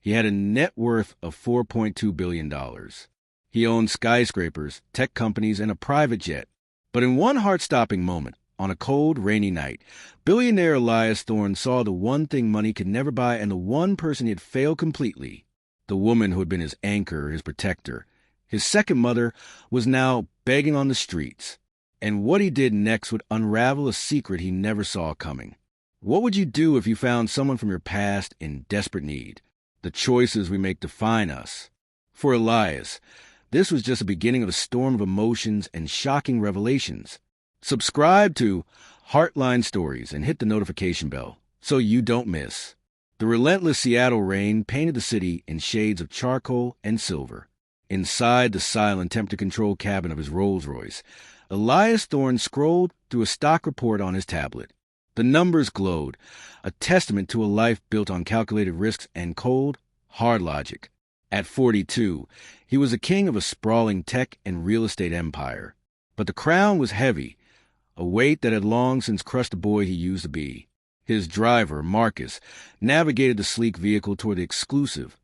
He had a net worth of $4.2 billion. He owned skyscrapers, tech companies, and a private jet. But in one heart-stopping moment, on a cold, rainy night, billionaire Elias Thorne saw the one thing money could never buy and the one person he had failed completely. The woman who had been his anchor, his protector, his second mother, was now begging on the streets. And what he did next would unravel a secret he never saw coming. What would you do if you found someone from your past in desperate need? The choices we make define us. For Elias, this was just the beginning of a storm of emotions and shocking revelations. Subscribe to Heartline Stories and hit the notification bell so you don't miss. The relentless Seattle rain painted the city in shades of charcoal and silver. Inside the silent temperature-controlled cabin of his Rolls-Royce, Elias Thorne scrolled through a stock report on his tablet. The numbers glowed, a testament to a life built on calculated risks and cold, hard logic. At 42, he was the king of a sprawling tech and real estate empire. But the crown was heavy, a weight that had long since crushed the boy he used to be. His driver, Marcus, navigated the sleek vehicle toward the exclusive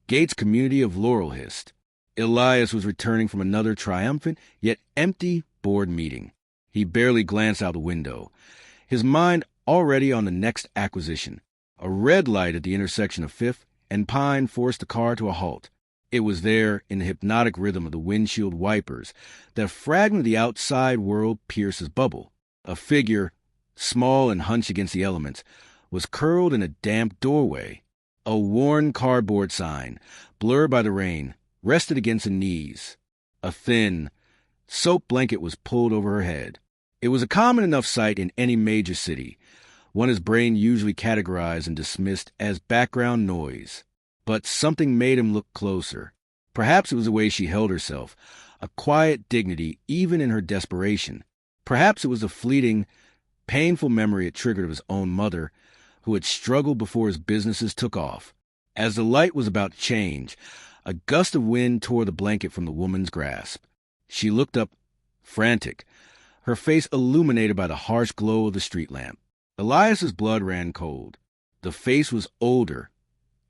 Gates community of Laurelhist. Elias was returning from another triumphant yet empty board meeting. He barely glanced out the window, his mind already on the next acquisition. A red light at the intersection of Fifth and Pine forced the car to a halt. It was there, in the hypnotic rhythm of the windshield wipers, that a fragment of the outside world pierced his bubble. A figure, small and hunched against the elements, was curled in a damp doorway. A worn cardboard sign, blurred by the rain, rested against her knees. A thin, soaked blanket was pulled over her head. It was a common enough sight in any major city, one his brain usually categorized and dismissed as background noise. But something made him look closer. Perhaps it was the way she held herself, a quiet dignity even in her desperation. Perhaps it was the fleeting, painful memory it triggered of his own mother, who had struggled before his businesses took off. As the light was about to change, a gust of wind tore the blanket from the woman's grasp. She looked up, frantic, her face illuminated by the harsh glow of the street lamp. Elias's blood ran cold. The face was older,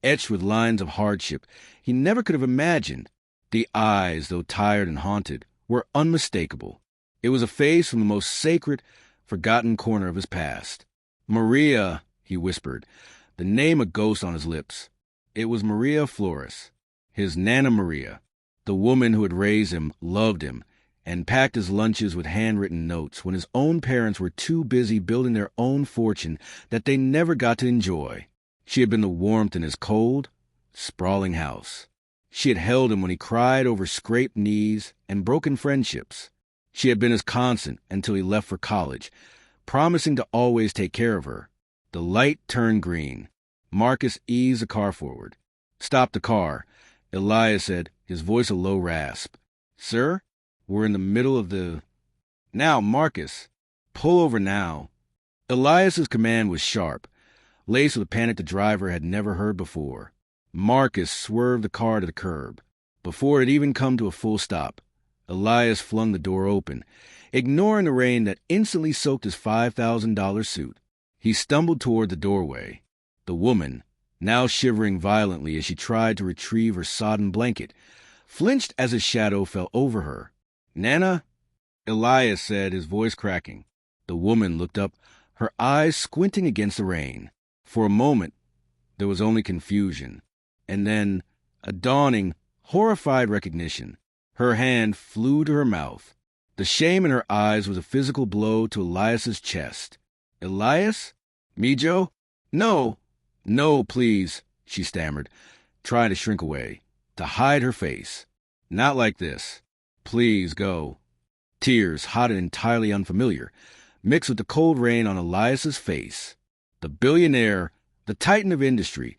etched with lines of hardship he never could have imagined. The eyes, though tired and haunted, were unmistakable. It was a face from the most sacred, forgotten corner of his past. Maria, he whispered, the name a ghost on his lips. It was Maria Flores, his Nana Maria. The woman who had raised him loved him and packed his lunches with handwritten notes when his own parents were too busy building their own fortune that they never got to enjoy. She had been the warmth in his cold, sprawling house. She had held him when he cried over scraped knees and broken friendships. She had been his constant until he left for college, promising to always take care of her. The light turned green. Marcus eased the car forward. "Stop the car," Elias said, his voice a low rasp. "Sir, we're in the middle of the—" "Now, Marcus, pull over now." Elias's command was sharp, laced with a panic the driver had never heard before. Marcus swerved the car to the curb. Before it had even come to a full stop, Elias flung the door open, ignoring the rain that instantly soaked his $5,000 suit. He stumbled toward the doorway. The woman, now shivering violently as she tried to retrieve her sodden blanket, flinched as his shadow fell over her. "Nana?" Elias said, his voice cracking. The woman looked up, her eyes squinting against the rain. For a moment, there was only confusion, and then a dawning, horrified recognition. Her hand flew to her mouth. The shame in her eyes was a physical blow to Elias's chest. "Elias? Mijo? No! No, please," she stammered, trying to shrink away, to hide her face. "Not like this. Please go." Tears, hot and entirely unfamiliar, mixed with the cold rain on Elias's face. The billionaire, the titan of industry,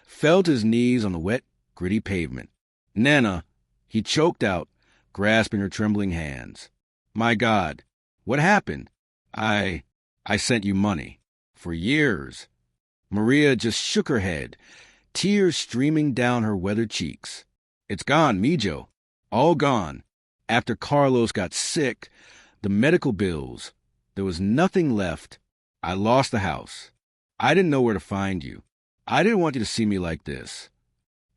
fell to his knees on the wet, gritty pavement. "Nana," he choked out, grasping her trembling hands. "My God, what happened? I sent you money. For years." Maria just shook her head, tears streaming down her weathered cheeks. "It's gone, Mijo. All gone. After Carlos got sick, the medical bills, there was nothing left. I lost the house. I didn't know where to find you. I didn't want you to see me like this."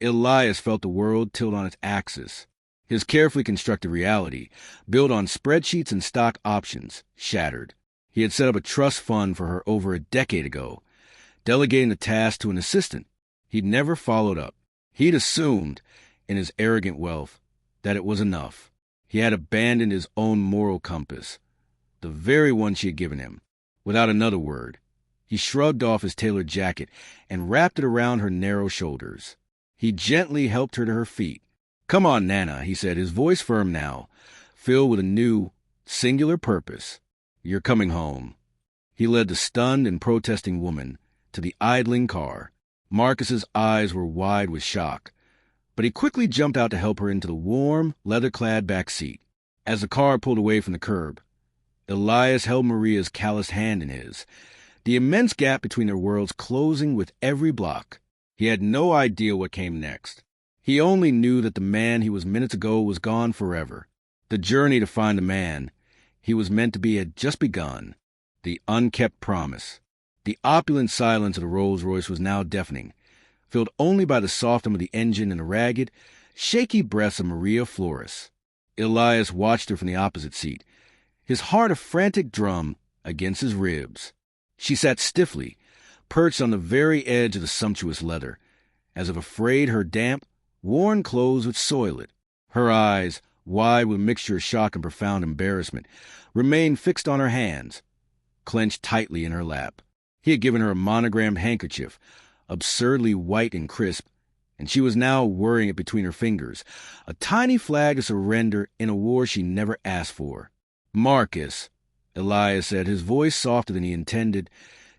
Elias felt the world tilt on its axis. His carefully constructed reality, built on spreadsheets and stock options, shattered. He had set up a trust fund for her over a decade ago, delegating the task to an assistant. He'd never followed up. He'd assumed, in his arrogant wealth, that it was enough. He had abandoned his own moral compass, the very one she had given him. Without another word, he shrugged off his tailored jacket and wrapped it around her narrow shoulders. He gently helped her to her feet. "Come on, Nana," he said, his voice firm now, filled with a new, singular purpose. "You're coming home." He led the stunned and protesting woman to the idling car. Marcus's eyes were wide with shock, but he quickly jumped out to help her into the warm, leather-clad back seat. As the car pulled away from the curb, Elias held Maria's calloused hand in his, the immense gap between their worlds closing with every block. He had no idea what came next. He only knew that the man he was minutes ago was gone forever. The journey to find the man he was meant to be had just begun. The unkept promise. The opulent silence of the Rolls-Royce was now deafening, filled only by the soft hum of the engine and the ragged, shaky breaths of Maria Flores. Elias watched her from the opposite seat, his heart a frantic drum against his ribs. She sat stiffly, perched on the very edge of the sumptuous leather, as if afraid her damp, worn clothes would soil it. Her eyes, wide with a mixture of shock and profound embarrassment, remained fixed on her hands, clenched tightly in her lap. He had given her a monogrammed handkerchief, absurdly white and crisp, and she was now worrying it between her fingers, a tiny flag of surrender in a war she never asked for. "Marcus," Elias said, his voice softer than he intended,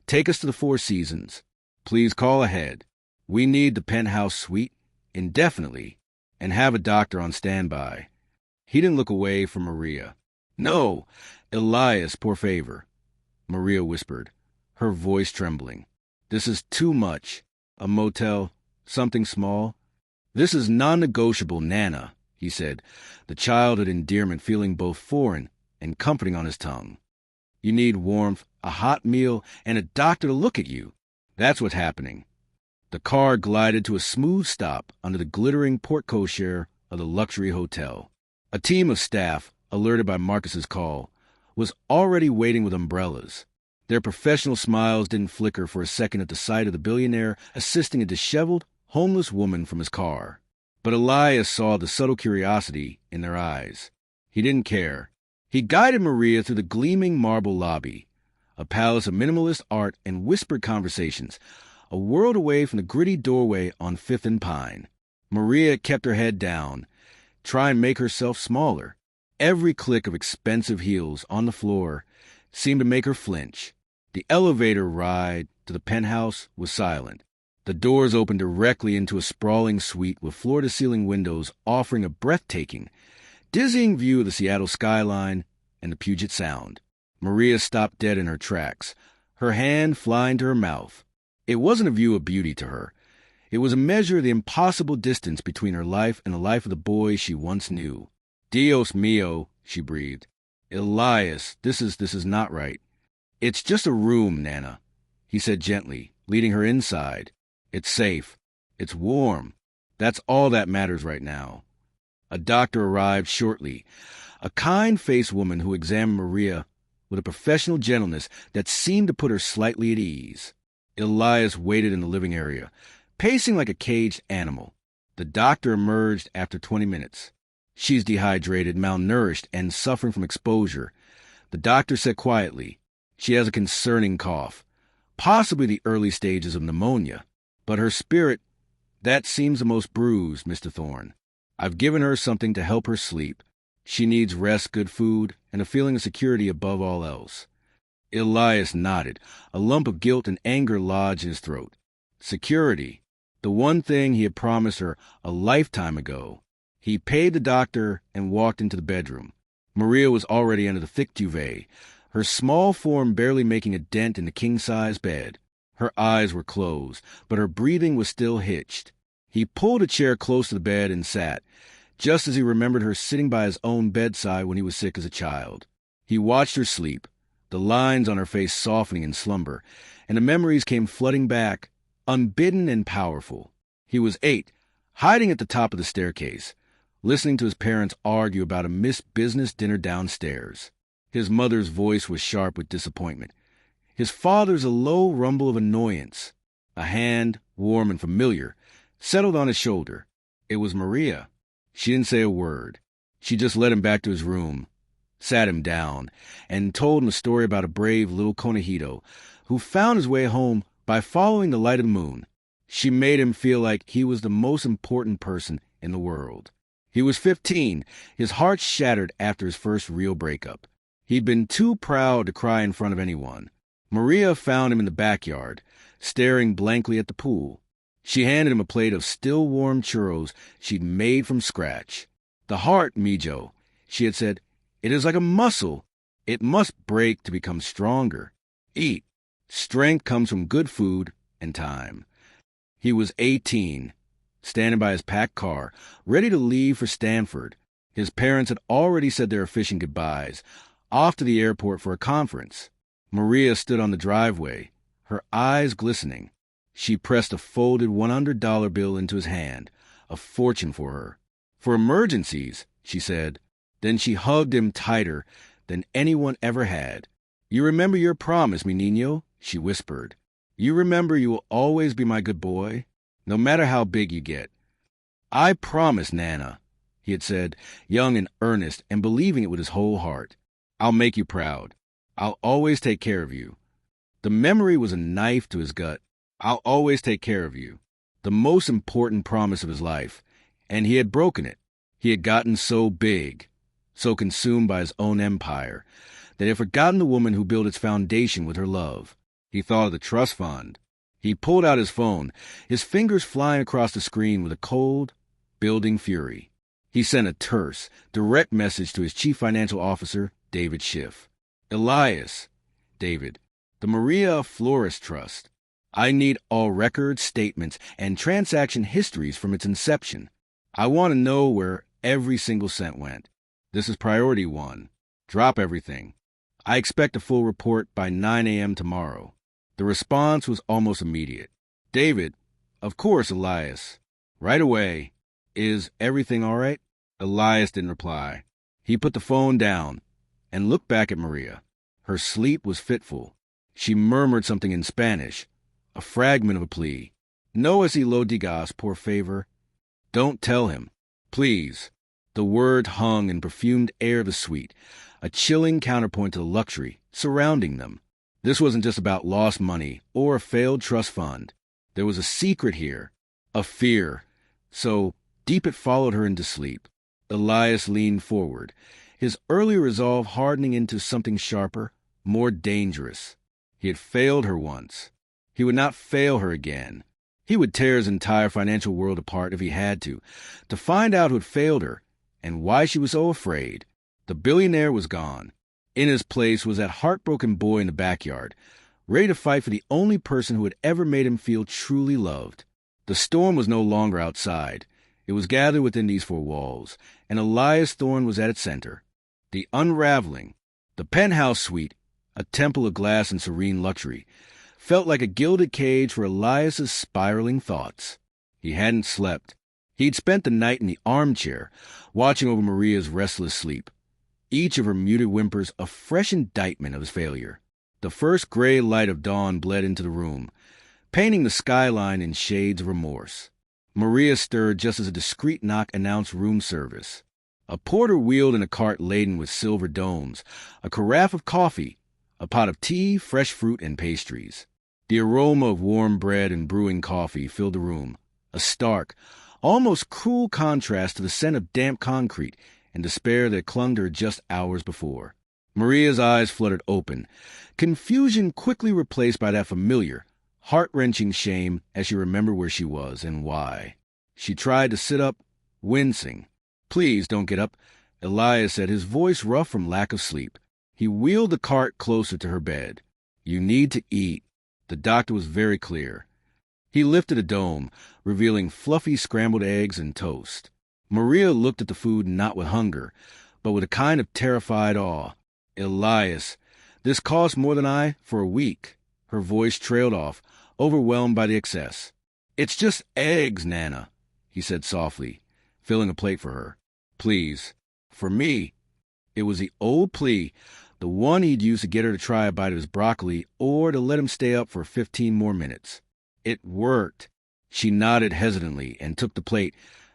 "take us to the Four Seasons. Please call ahead. We need the penthouse suite, indefinitely, and have a doctor on standby." He didn't look away from Maria. "No, Elias, por favor," Maria whispered, her voice trembling. "This is too much. A motel, something small." "This is non-negotiable, Nana," he said, the childhood endearment feeling both foreign and comforting on his tongue. "You need warmth, a hot meal, and a doctor to look at you. That's what's happening." The car glided to a smooth stop under the glittering porte-cochere of the luxury hotel. A team of staff, alerted by Marcus's call, was already waiting with umbrellas. Their professional smiles didn't flicker for a second at the sight of the billionaire assisting a disheveled, homeless woman from his car. But Elias saw the subtle curiosity in their eyes. He didn't care. He guided Maria through the gleaming marble lobby, a palace of minimalist art and whispered conversations, a world away from the gritty doorway on Fifth and Pine. Maria kept her head down, trying to make herself smaller. Every click of expensive heels on the floor seemed to make her flinch. The elevator ride to the penthouse was silent. The doors opened directly into a sprawling suite with floor-to-ceiling windows offering a breathtaking, dizzying view of the Seattle skyline and the Puget Sound. Maria stopped dead in her tracks, her hand flying to her mouth. It wasn't a view of beauty to her. It was a measure of the impossible distance between her life and the life of the boy she once knew. "Dios mío," she breathed. "Elias, this is not right." "It's just a room, Nana," he said gently, leading her inside. "It's safe. It's warm. That's all that matters right now." A doctor arrived shortly, a kind-faced woman who examined Maria with a professional gentleness that seemed to put her slightly at ease. Elias waited in the living area, pacing like a caged animal. The doctor emerged after 20 minutes. "She's dehydrated, malnourished, and suffering from exposure," the doctor said quietly. "She has a concerning cough, possibly the early stages of pneumonia. But her spirit, that seems the most bruised, Mr. Thorne. I've given her something to help her sleep. She needs rest, good food, and a feeling of security above all else." Elias nodded, a lump of guilt and anger lodged in his throat. Security, the one thing he had promised her a lifetime ago. He paid the doctor and walked into the bedroom. Maria was already under the thick duvet, her small form barely making a dent in the king-size bed. Her eyes were closed, but her breathing was still hitched. He pulled a chair close to the bed and sat, just as he remembered her sitting by his own bedside when he was sick as a child. He watched her sleep, the lines on her face softening in slumber, and the memories came flooding back, unbidden and powerful. He was 8, hiding at the top of the staircase, listening to his parents argue about a missed business dinner downstairs. His mother's voice was sharp with disappointment. His father's a low rumble of annoyance. A hand, warm and familiar, settled on his shoulder. It was Maria. She didn't say a word. She just led him back to his room, sat him down, and told him a story about a brave little Conejito who found his way home by following the light of the moon. She made him feel like he was the most important person in the world. He was 15, his heart shattered after his first real breakup. He'd been too proud to cry in front of anyone. Maria found him in the backyard, staring blankly at the pool. She handed him a plate of still-warm churros she'd made from scratch. "The heart, Mijo," she had said, "it is like a muscle. It must break to become stronger. Eat. Strength comes from good food and time." He was 18, standing by his packed car, ready to leave for Stanford. His parents had already said their efficient goodbyes, off to the airport for a conference. Maria stood on the driveway, her eyes glistening. She pressed a folded $100 bill into his hand, a fortune for her. "For emergencies," she said. Then she hugged him tighter than anyone ever had. "You remember your promise, mi niño," she whispered. "You remember you will always be my good boy, no matter how big you get." "I promise, Nana," he had said, young and earnest and believing it with his whole heart. "I'll make you proud. I'll always take care of you." The memory was a knife to his gut. "I'll always take care of you." The most important promise of his life. And he had broken it. He had gotten so big, so consumed by his own empire, that he had forgotten the woman who built its foundation with her love. He thought of the trust fund. He pulled out his phone, his fingers flying across the screen with a cold, building fury. He sent a terse, direct message to his chief financial officer, David Schiff. "Elias, David, the Maria Flores Trust. I need all records, statements, and transaction histories from its inception. I want to know where every single cent went. This is priority 1. Drop everything. I expect a full report by 9 a.m. tomorrow." The response was almost immediate. "David, of course, Elias. Right away. Is everything all right?" Elias didn't reply. He put the phone down and looked back at Maria. Her sleep was fitful. She murmured something in Spanish, a fragment of a plea. "No así lo digas, por favor." "Don't tell him. Please." The word hung in perfumed air of the suite, a chilling counterpoint to the luxury surrounding them. This wasn't just about lost money or a failed trust fund. There was a secret here, a fear. So deep it followed her into sleep. Elias leaned forward, his earlier resolve hardening into something sharper, more dangerous. He had failed her once. He would not fail her again. He would tear his entire financial world apart if he had to find out who had failed her and why she was so afraid. The billionaire was gone. In his place was that heartbroken boy in the backyard, ready to fight for the only person who had ever made him feel truly loved. The storm was no longer outside. It was gathered within these four walls, and Elias Thorne was at its center. The unraveling, the penthouse suite, a temple of glass and serene luxury, felt like a gilded cage for Elias's spiraling thoughts. He hadn't slept. He'd spent the night in the armchair, watching over Maria's restless sleep, each of her muted whimpers a fresh indictment of his failure. The first gray light of dawn bled into the room, painting the skyline in shades of remorse. Maria stirred just as a discreet knock announced room service. A porter wheeled in a cart laden with silver domes, a carafe of coffee, a pot of tea, fresh fruit, and pastries. The aroma of warm bread and brewing coffee filled the room, a stark, almost cruel contrast to the scent of damp concrete and despair that clung to her just hours before. Maria's eyes fluttered open, confusion quickly replaced by that familiar, heart-wrenching shame as she remembered where she was and why. She tried to sit up, wincing. "Please don't get up," Elias said, his voice rough from lack of sleep. He wheeled the cart closer to her bed. "You need to eat." The doctor was very clear. He lifted a dome, revealing fluffy scrambled eggs and toast. Maria looked at the food not with hunger, but with a kind of terrified awe. "Elias, this costs more than I for a week." Her voice trailed off, overwhelmed by the excess. "It's just eggs, Nana." he said softly, filling a plate for her. Please. For me. It was the old plea, the one he'd used to get her to try a bite of his broccoli or to let him stay up for 15 more minutes. It worked. She nodded hesitantly and took the plate,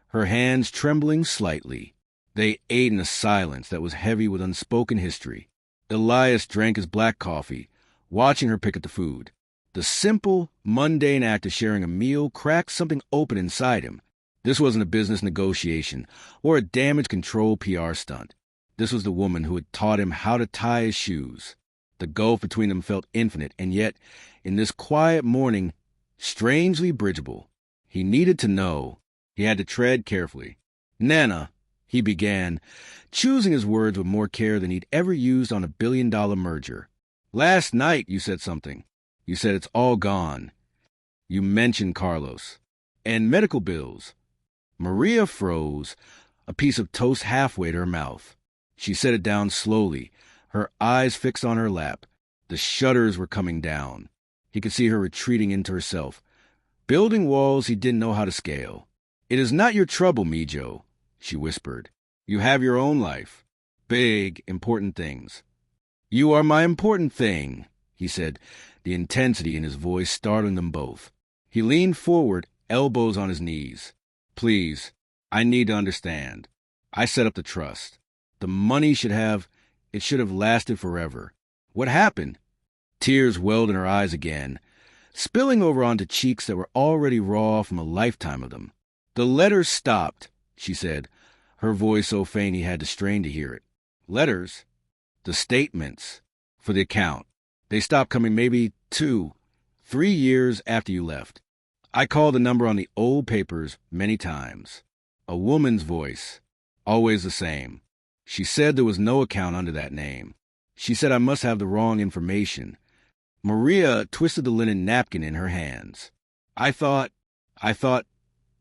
her hands trembling slightly. They ate in a silence that was heavy with unspoken history. Elias drank his black coffee, watching her pick at the food. The simple, mundane act of sharing a meal cracked something open inside him. This wasn't a business negotiation or a damage control PR stunt. This was the woman who had taught him how to tie his shoes. The gulf between them felt infinite, and yet, in this quiet morning, strangely bridgeable. He needed to know. He had to tread carefully. Nana, he began, choosing his words with more care than he'd ever used on a billion-dollar merger. Last night you said something. You said it's all gone. You mentioned Carlos. And medical bills. Maria froze, a piece of toast halfway to her mouth. She set it down slowly, her eyes fixed on her lap. The shutters were coming down. He could see her retreating into herself, building walls he didn't know how to scale. It is not your trouble, Mijo, she whispered. You have your own life. Big, important things. You are my important thing, he said, the intensity in his voice startling them both. He leaned forward, elbows on his knees. Please, I need to understand. I set up the trust. The money should have lasted forever. What happened? Tears welled in her eyes again, spilling over onto cheeks that were already raw from a lifetime of them. The letters stopped, she said, her voice so faint he had to strain to hear it. Letters? The statements for the account. They stopped coming maybe 2, 3 years after you left. I called the number on the old papers many times. A woman's voice, always the same. She said there was no account under that name. She said I must have the wrong information. Maria twisted the linen napkin in her hands. I thought,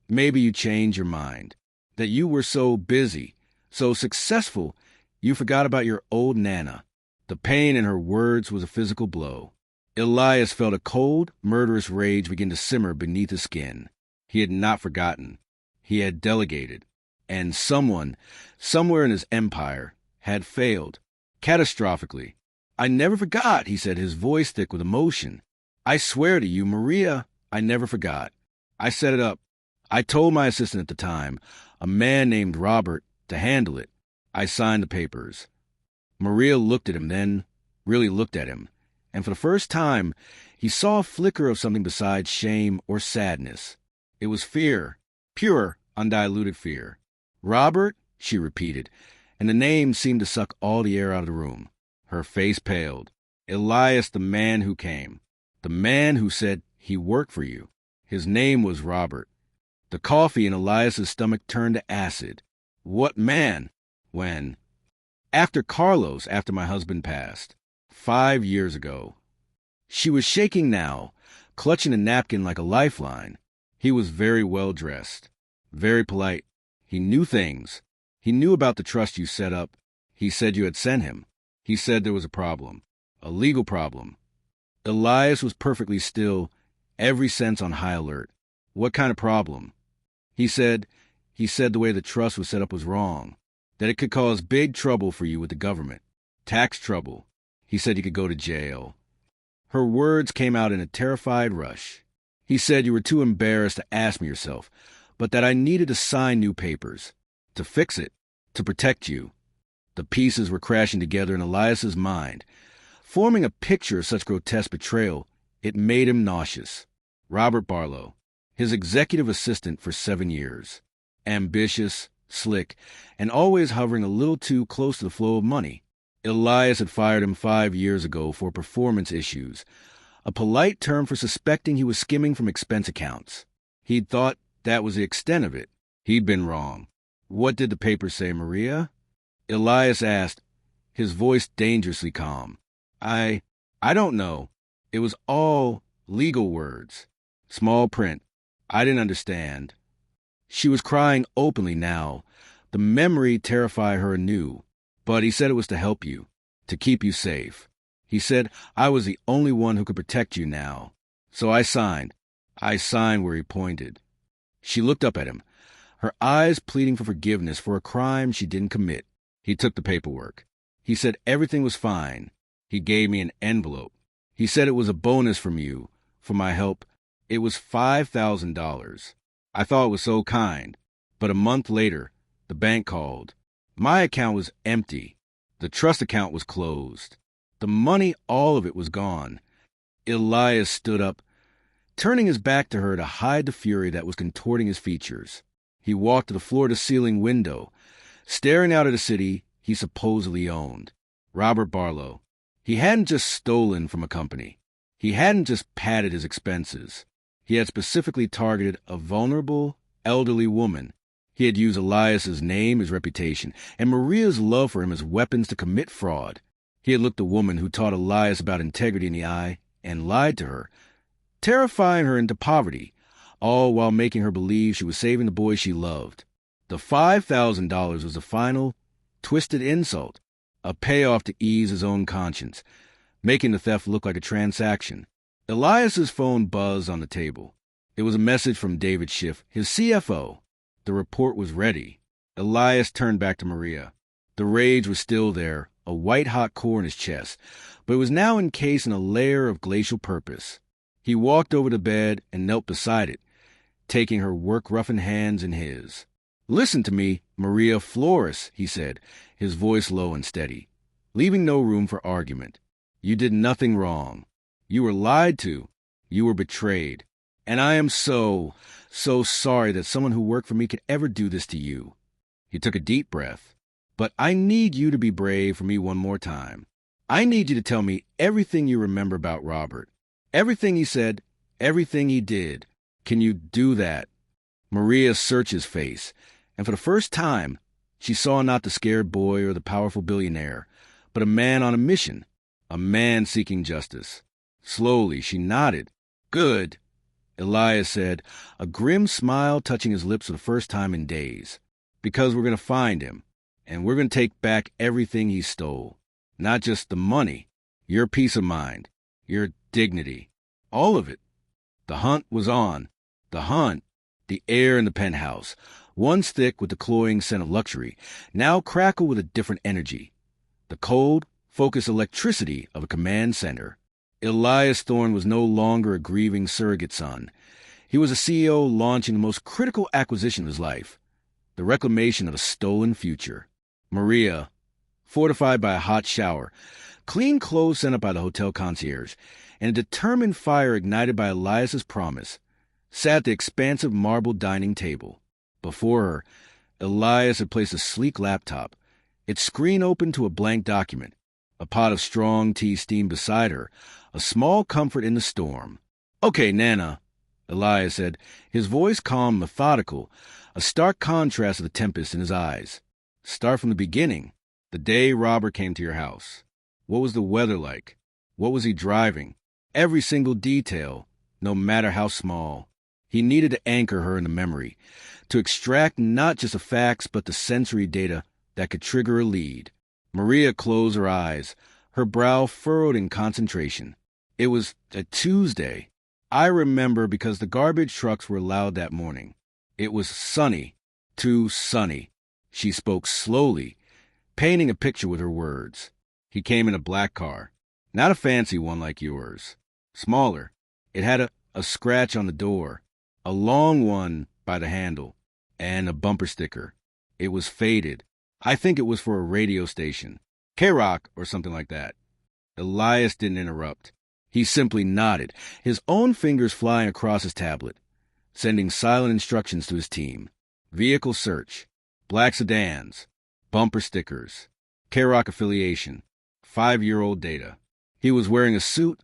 maybe you changed your mind. That you were so busy, so successful, you forgot about your old Nana. The pain in her words was a physical blow. Elias felt a cold, murderous rage begin to simmer beneath his skin. He had not forgotten. He had delegated. And someone, somewhere in his empire, had failed. Catastrophically. I never forgot, he said, his voice thick with emotion. I swear to you, Maria, I never forgot. I set it up. I told my assistant at the time, a man named Robert, to handle it. I signed the papers. Maria looked at him then, really looked at him, and for the first time, he saw a flicker of something besides shame or sadness. It was fear, pure, undiluted fear. Robert, she repeated, and the name seemed to suck all the air out of the room. Her face paled. Elias, the man who came. The man who said he worked for you. His name was Robert. The coffee in Elias's stomach turned to acid. What man? When? After Carlos, after my husband passed. 5 years ago. She was shaking now, clutching a napkin like a lifeline. He was very well dressed, very polite. He knew things. He knew about the trust you set up. He said you had sent him. He said there was a problem, a legal problem. Elias was perfectly still, every sense on high alert. What kind of problem? He said the way the trust was set up was wrong, that it could cause big trouble for you with the government, tax trouble. He said you could go to jail. Her words came out in a terrified rush. He said you were too embarrassed to ask me yourself, but that I needed to sign new papers, to fix it, to protect you. The pieces were crashing together in Elias's mind, forming a picture of such grotesque betrayal, it made him nauseous. Robert Barlow, his executive assistant for 7 years. Ambitious, slick, and always hovering a little too close to the flow of money. Elias had fired him 5 years ago for performance issues, a polite term for suspecting he was skimming from expense accounts. He'd thought that was the extent of it. He'd been wrong. What did the papers say, Maria? Elias asked, his voice dangerously calm. I don't know. It was all legal words. Small print. I didn't understand. She was crying openly now. The memory terrified her anew. But he said it was to help you, to keep you safe. He said I was the only one who could protect you now. So I signed. I signed where he pointed. She looked up at him, her eyes pleading for forgiveness for a crime she didn't commit. He took the paperwork. He said everything was fine. He gave me an envelope. He said it was a bonus from you, for my help. It was $5,000. I thought it was so kind. But a month later, the bank called. My account was empty. The trust account was closed. The money, all of it, was gone. Elias stood up, turning his back to her to hide the fury that was contorting his features. He walked to the floor-to-ceiling window, staring out at the city he supposedly owned. Robert Barlow. He hadn't just stolen from a company. He hadn't just padded his expenses. He had specifically targeted a vulnerable, elderly woman. He had used Elias's name, his reputation, and Maria's love for him as weapons to commit fraud. He had looked the woman who taught Elias about integrity in the eye and lied to her, terrifying her into poverty, all while making her believe she was saving the boy she loved. The $5,000 was the final, twisted insult, a payoff to ease his own conscience, making the theft look like a transaction. Elias's phone buzzed on the table. It was a message from David Schiff, his CFO. The report was ready. Elias turned back to Maria. The rage was still there, a white-hot core in his chest, but it was now encased in a layer of glacial purpose. He walked over to bed and knelt beside it, taking her work-roughened hands in his. "Listen to me, Maria Flores," he said, his voice low and steady, leaving no room for argument. "You did nothing wrong. You were lied to. You were betrayed. And I am so sorry that someone who worked for me could ever do this to you." He took a deep breath. "But I need you to be brave for me one more time. I need you to tell me everything you remember about Robert. Everything he said, everything he did. Can you do that?" Maria searched his face, and for the first time, she saw not the scared boy or the powerful billionaire, but a man on a mission, a man seeking justice. Slowly, she nodded. "Good," Elias said, a grim smile touching his lips for the first time in days. "Because we're going to find him, and we're going to take back everything he stole. Not just the money, your peace of mind, your dignity, all of it." The hunt was on. The hunt, the air in the penthouse, once thick with the cloying scent of luxury, now crackled with a different energy. The cold, focused electricity of a command center. Elias Thorne was no longer a grieving surrogate son. He was a CEO launching the most critical acquisition of his life, the reclamation of a stolen future. Maria, fortified by a hot shower, clean clothes sent up by the hotel concierge, and a determined fire ignited by Elias's promise, sat at the expansive marble dining table. Before her, Elias had placed a sleek laptop, its screen open to a blank document, a pot of strong tea steamed beside her, a small comfort in the storm. "Okay, Nana," Elias said, his voice calm, methodical, a stark contrast to the tempest in his eyes. "Start from the beginning. The day Robert came to your house. What was the weather like? What was he driving? Every single detail, no matter how small." He needed to anchor her in the memory, to extract not just the facts but the sensory data that could trigger a lead. Maria closed her eyes, her brow furrowed in concentration. "It was a Tuesday. I remember because the garbage trucks were loud that morning. It was sunny, too sunny." She spoke slowly, painting a picture with her words. "He came in a black car, not a fancy one like yours. Smaller. It had a scratch on the door, a long one by the handle, and a bumper sticker. It was faded. I think it was for a radio station, K-Rock or something like that." Elias didn't interrupt. He simply nodded, his own fingers flying across his tablet, sending silent instructions to his team. Vehicle search, black sedans, bumper stickers, K-Rock affiliation, 5-year-old data. "He was wearing a suit,"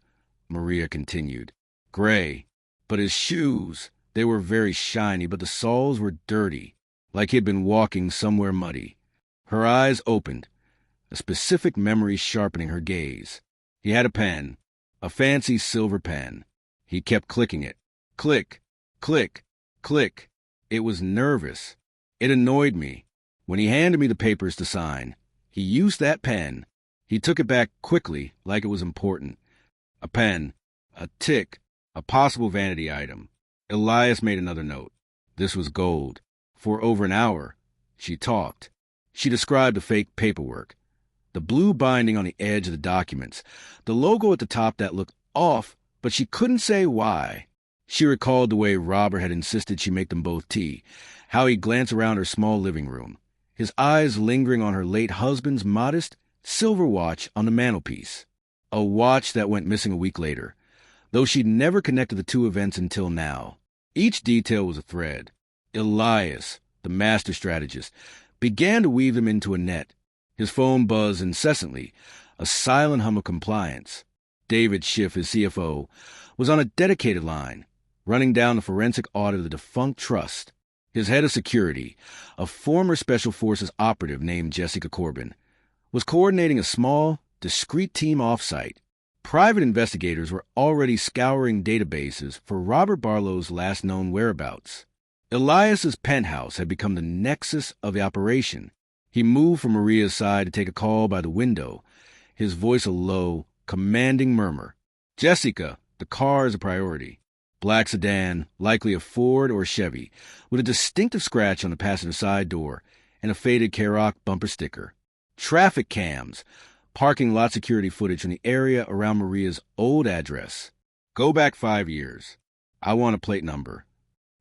Maria continued, "gray, but his shoes, they were very shiny, but the soles were dirty, like he'd been walking somewhere muddy." Her eyes opened, a specific memory sharpening her gaze. "He had a pen, a fancy silver pen. He kept clicking it. Click, click, click. It was nervous. It annoyed me. When he handed me the papers to sign, he used that pen. He took it back quickly, like it was important. A pen, a tick, a possible vanity item." Elias made another note. This was gold. For over an hour, she talked. She described the fake paperwork, the blue binding on the edge of the documents, the logo at the top that looked off, but she couldn't say why. She recalled the way Robert had insisted she make them both tea, how he glanced around her small living room, his eyes lingering on her late husband's modest silver watch on the mantelpiece, a watch that went missing a week later, though she'd never connected the two events until now. Each detail was a thread. Elias, the master strategist, began to weave them into a net. His phone buzzed incessantly, a silent hum of compliance. David Schiff, his CFO, was on a dedicated line, running down the forensic audit of the defunct trust. His head of security, a former Special Forces operative named Jessica Corbin, was coordinating a small, discreet team off-site. Private investigators were already scouring databases for Robert Barlow's last known whereabouts. Elias's penthouse had become the nexus of the operation. He moved from Maria's side to take a call by the window, his voice a low, commanding murmur. "Jessica, the car is a priority." Black sedan, likely a Ford or Chevy, with a distinctive scratch on the passenger side door and a faded Karoq bumper sticker. Traffic cams, parking lot security footage from the area around Maria's old address. "Go back 5 years. I want a plate number."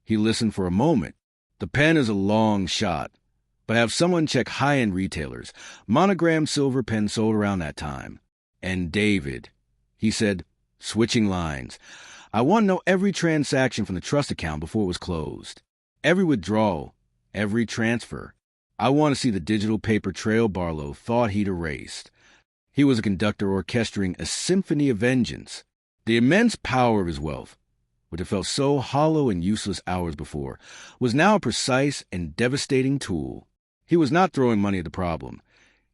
He listened for a moment. The pen is a long shot, but have someone check high-end retailers. Monogrammed silver pen sold around that time. "And David," he said, switching lines, "I want to know every transaction from the trust account before it was closed. Every withdrawal, every transfer. I want to see the digital paper trail Barlow thought he'd erased." He was a conductor orchestrating a symphony of vengeance. The immense power of his wealth, which had felt so hollow and useless hours before, was now a precise and devastating tool. He was not throwing money at the problem.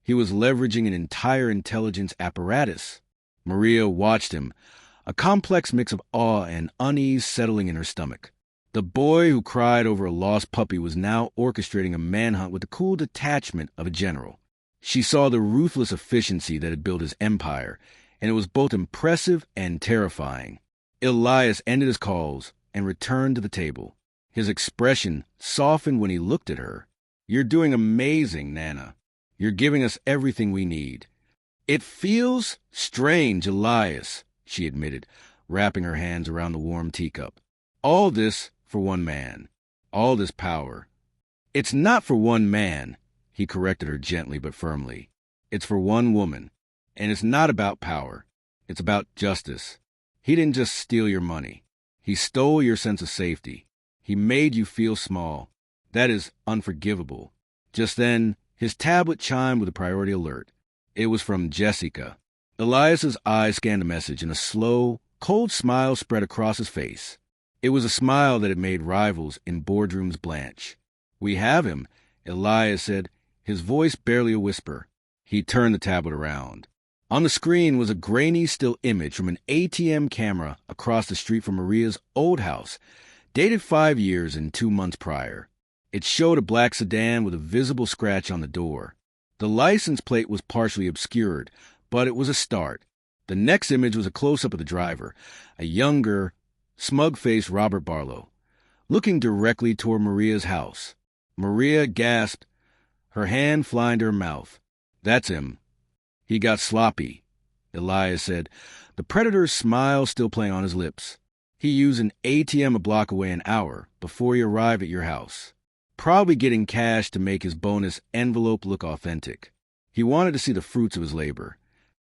He was leveraging an entire intelligence apparatus. Maria watched him, a complex mix of awe and unease settling in her stomach. The boy who cried over a lost puppy was now orchestrating a manhunt with the cool detachment of a general. She saw the ruthless efficiency that had built his empire, and it was both impressive and terrifying. Elias ended his calls and returned to the table. His expression softened when he looked at her. "You're doing amazing, Nana. You're giving us everything we need." "It feels strange, Elias," she admitted, wrapping her hands around the warm teacup. "All this for one man. All this power." "It's not for one man," he corrected her gently but firmly. "It's for one woman. And it's not about power. It's about justice. He didn't just steal your money. He stole your sense of safety. He made you feel small. That is unforgivable." Just then, his tablet chimed with a priority alert. It was from Jessica. Elias's eyes scanned the message, and a slow, cold smile spread across his face. It was a smile that had made rivals in boardrooms blanch. "We have him," Elias said, his voice barely a whisper. He turned the tablet around. On the screen was a grainy still image from an ATM camera across the street from Maria's old house, dated 5 years and 2 months prior. It showed a black sedan with a visible scratch on the door. The license plate was partially obscured, but it was a start. The next image was a close-up of the driver, a younger, smug-faced Robert Barlow, looking directly toward Maria's house. Maria gasped, her hand flying to her mouth. "That's him. He got sloppy," Elias said, the predator's smile still playing on his lips. "He used an ATM a block away an hour before he arrived at your house, probably getting cash to make his bonus envelope look authentic. He wanted to see the fruits of his labor."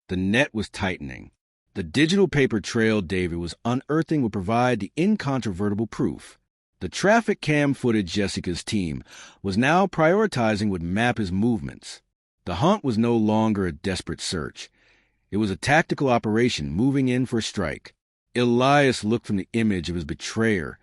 The net was tightening. The digital paper trail David was unearthing would provide the incontrovertible proof. The traffic cam footage Jessica's team was now prioritizing would map his movements. The hunt was no longer a desperate search. It was a tactical operation moving in for a strike. Elias looked from the image of his betrayer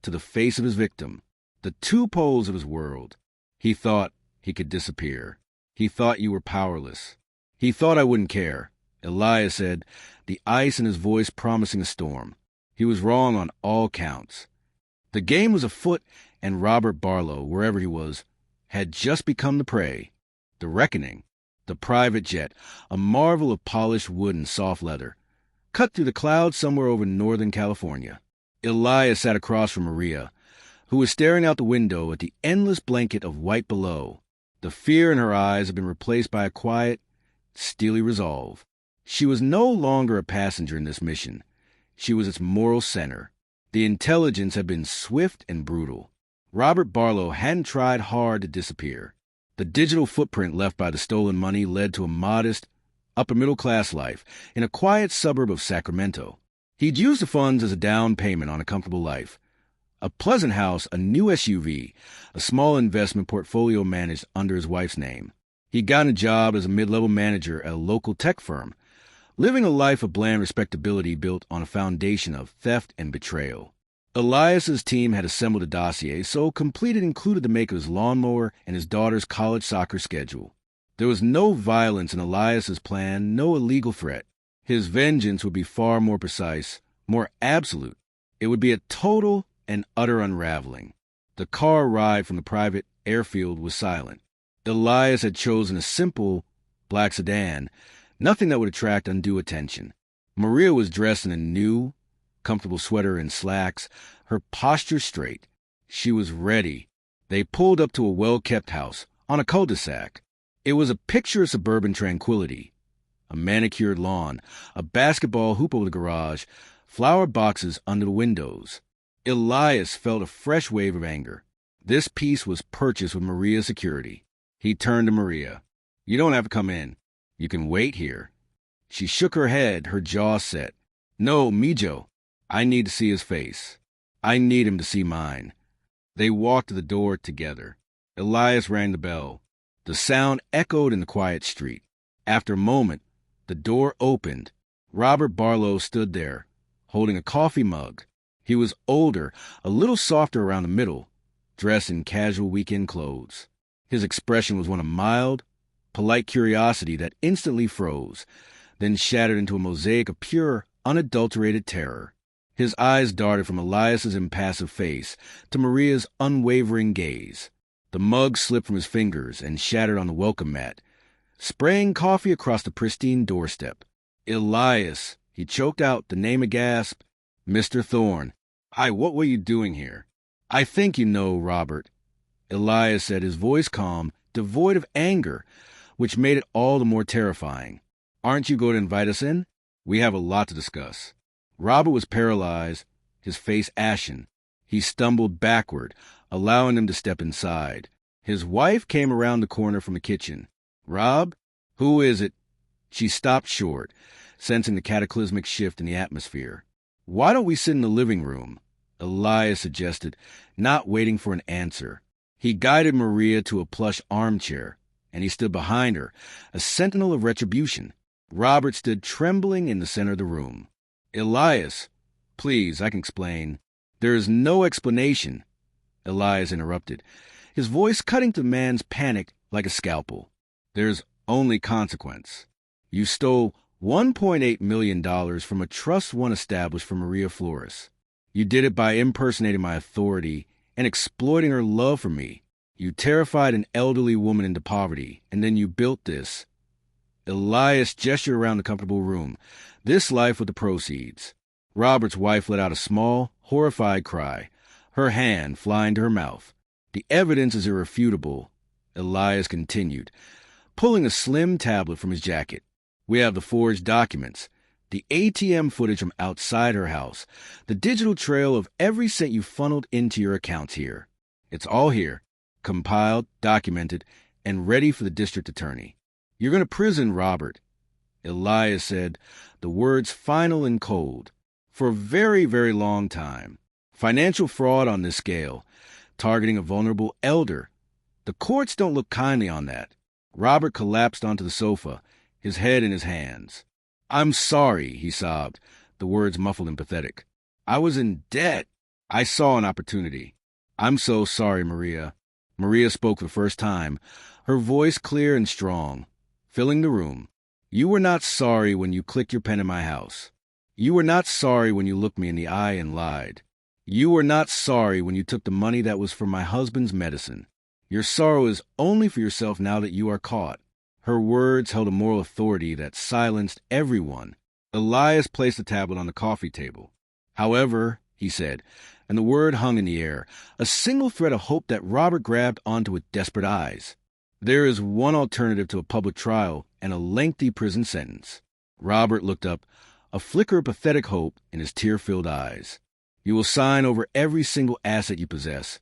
to the face of his victim, the two poles of his world. He thought he could disappear. He thought you were powerless. He thought I wouldn't care, Elias said, the ice in his voice promising a storm. He was wrong on all counts. The game was afoot, and Robert Barlow, wherever he was, had just become the prey. The reckoning, the private jet, a marvel of polished wood and soft leather, cut through the clouds somewhere over northern California. Elias sat across from Maria, who was staring out the window at the endless blanket of white below. The fear in her eyes had been replaced by a quiet, steely resolve. She was no longer a passenger in this mission. She was its moral center. The intelligence had been swift and brutal. Robert Barlow hadn't tried hard to disappear. The digital footprint left by the stolen money led to a modest, upper-middle-class life in a quiet suburb of Sacramento. He'd used the funds as a down payment on a comfortable life. A pleasant house, a new SUV, a small investment portfolio managed under his wife's name. He'd gotten a job as a mid-level manager at a local tech firm, living a life of bland respectability built on a foundation of theft and betrayal. Elias's team had assembled a dossier so complete it included the make of his lawnmower and his daughter's college soccer schedule. There was no violence in Elias's plan, no illegal threat. His vengeance would be far more precise, more absolute. It would be a total and utter unraveling. The car ride from the private airfield was silent. Elias had chosen a simple black sedan, nothing that would attract undue attention. Maria was dressed in a new, comfortable sweater and slacks, her posture straight. She was ready. They pulled up to a well-kept house on a cul-de-sac. It was a picture of suburban tranquility. A manicured lawn, a basketball hoop over the garage, flower boxes under the windows. Elias felt a fresh wave of anger. This piece was purchased with Maria's security. He turned to Maria. "You don't have to come in. You can wait here." She shook her head, her jaw set. "No, Mijo. I need to see his face. I need him to see mine." They walked to the door together. Elias rang the bell. The sound echoed in the quiet street. After a moment, the door opened. Robert Barlow stood there, holding a coffee mug. He was older, a little softer around the middle, dressed in casual weekend clothes. His expression was one of mild, polite curiosity that instantly froze, then shattered into a mosaic of pure, unadulterated terror. His eyes darted from Elias's impassive face to Maria's unwavering gaze. The mug slipped from his fingers and shattered on the welcome mat, spraying coffee across the pristine doorstep. "Elias," he choked out, the name aghast. "Mr. Thorne. What were you doing here?" "I think you know, Robert," Elias said, his voice calm, devoid of anger, which made it all the more terrifying. "Aren't you going to invite us in? We have a lot to discuss." Robert was paralyzed, his face ashen. He stumbled backward, allowing them to step inside. His wife came around the corner from the kitchen. "Rob, who is it?" She stopped short, sensing the cataclysmic shift in the atmosphere. "Why don't we sit in the living room?" Elias suggested, not waiting for an answer. He guided Maria to a plush armchair, and he stood behind her, a sentinel of retribution. Robert stood trembling in the center of the room. "Elias, please, I can explain." "There is no explanation," Elias interrupted, his voice cutting to the man's panic like a scalpel. "There's only consequence. You stole $1.8 million from a trust one established for Maria Flores. You did it by impersonating my authority and exploiting her love for me. You terrified an elderly woman into poverty, and then you built this." Elias gestured around the comfortable room. "This life with the proceeds." Robert's wife let out a small, horrified cry, her hand flying to her mouth. "The evidence is irrefutable," Elias continued, pulling a slim tablet from his jacket. "We have the forged documents, the ATM footage from outside her house, the digital trail of every cent you funneled into your accounts here. It's all here, compiled, documented, and ready for the district attorney. You're going to prison, Robert," Elias said, the words final and cold, "for a very, very long time. Financial fraud on this scale, targeting a vulnerable elder. The courts don't look kindly on that." Robert collapsed onto the sofa, his head in his hands. "I'm sorry," he sobbed, the words muffled and pathetic. "I was in debt. I saw an opportunity." "I'm so sorry, Maria." Maria spoke for the first time, her voice clear and strong, filling the room. "You were not sorry when you clicked your pen in my house. You were not sorry when you looked me in the eye and lied. You were not sorry when you took the money that was for my husband's medicine. Your sorrow is only for yourself now that you are caught." Her words held a moral authority that silenced everyone. Elias placed the tablet on the coffee table. "However," he said, and the word hung in the air, a single thread of hope that Robert grabbed onto with desperate eyes. There is one alternative to a public trial and a lengthy prison sentence. Robert looked up, a flicker of pathetic hope in his tear-filled eyes. You will sign over every single asset you possess,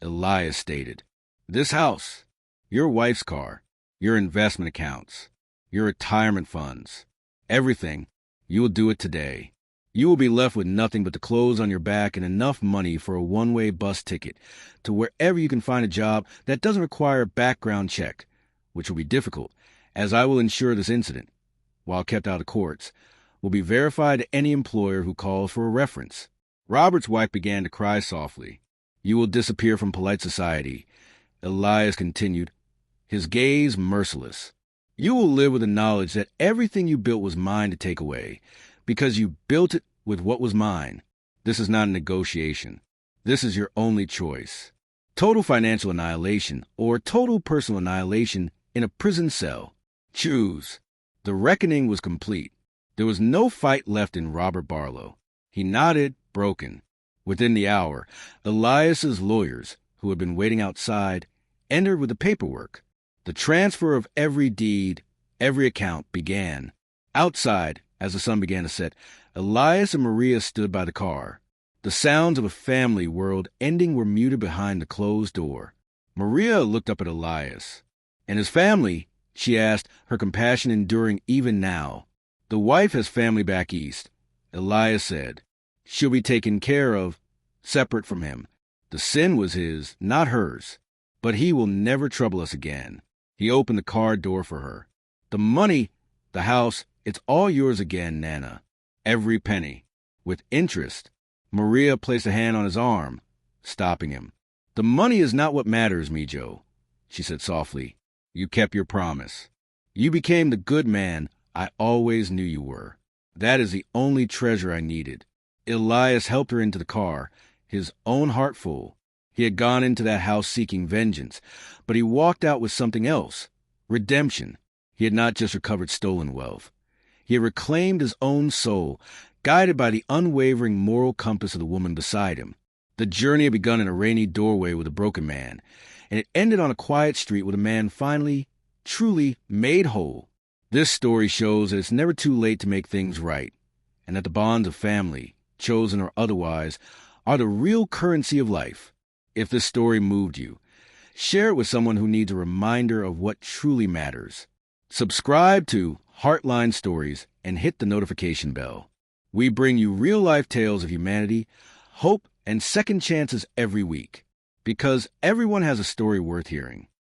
Elias stated. This house, your wife's car, your investment accounts, your retirement funds, everything, you will do it today. You will be left with nothing but the clothes on your back and enough money for a one-way bus ticket to wherever you can find a job that doesn't require a background check, which will be difficult, as I will ensure this incident, while kept out of courts, will be verified to any employer who calls for a reference. Robert's wife began to cry softly. You will disappear from polite society, Elias continued, his gaze merciless. You will live with the knowledge that everything you built was mine to take away, because you built it with what was mine. This is not a negotiation. This is your only choice. Total financial annihilation or total personal annihilation in a prison cell. Choose. The reckoning was complete. There was no fight left in Robert Barlow. He nodded, broken. Within the hour, Elias's lawyers, who had been waiting outside, entered with the paperwork. The transfer of every deed, every account began. Outside, as the sun began to set, Elias and Maria stood by the car. The sounds of a family world ending were muted behind the closed door. Maria looked up at Elias. And his family, she asked, her compassion enduring even now. The wife has family back east, Elias said. She'll be taken care of, separate from him. The sin was his, not hers. But he will never trouble us again. He opened the car door for her. The money, the house, it's all yours again, Nana. Every penny. With interest. Maria placed a hand on his arm, stopping him. The money is not what matters, Mijo, she said softly. You kept your promise. You became the good man I always knew you were. That is the only treasure I needed. Elias helped her into the car, his own heart full. He had gone into that house seeking vengeance, but he walked out with something else. Redemption. He had not just recovered stolen wealth. He had reclaimed his own soul, guided by the unwavering moral compass of the woman beside him. The journey had begun in a rainy doorway with a broken man, and it ended on a quiet street with a man finally, truly made whole. This story shows that it's never too late to make things right, and that the bonds of family, chosen or otherwise, are the real currency of life. If this story moved you, share it with someone who needs a reminder of what truly matters. Subscribe to Heartline Stories and hit the notification bell. We bring you real-life tales of humanity, hope, and second chances every week, because everyone has a story worth hearing.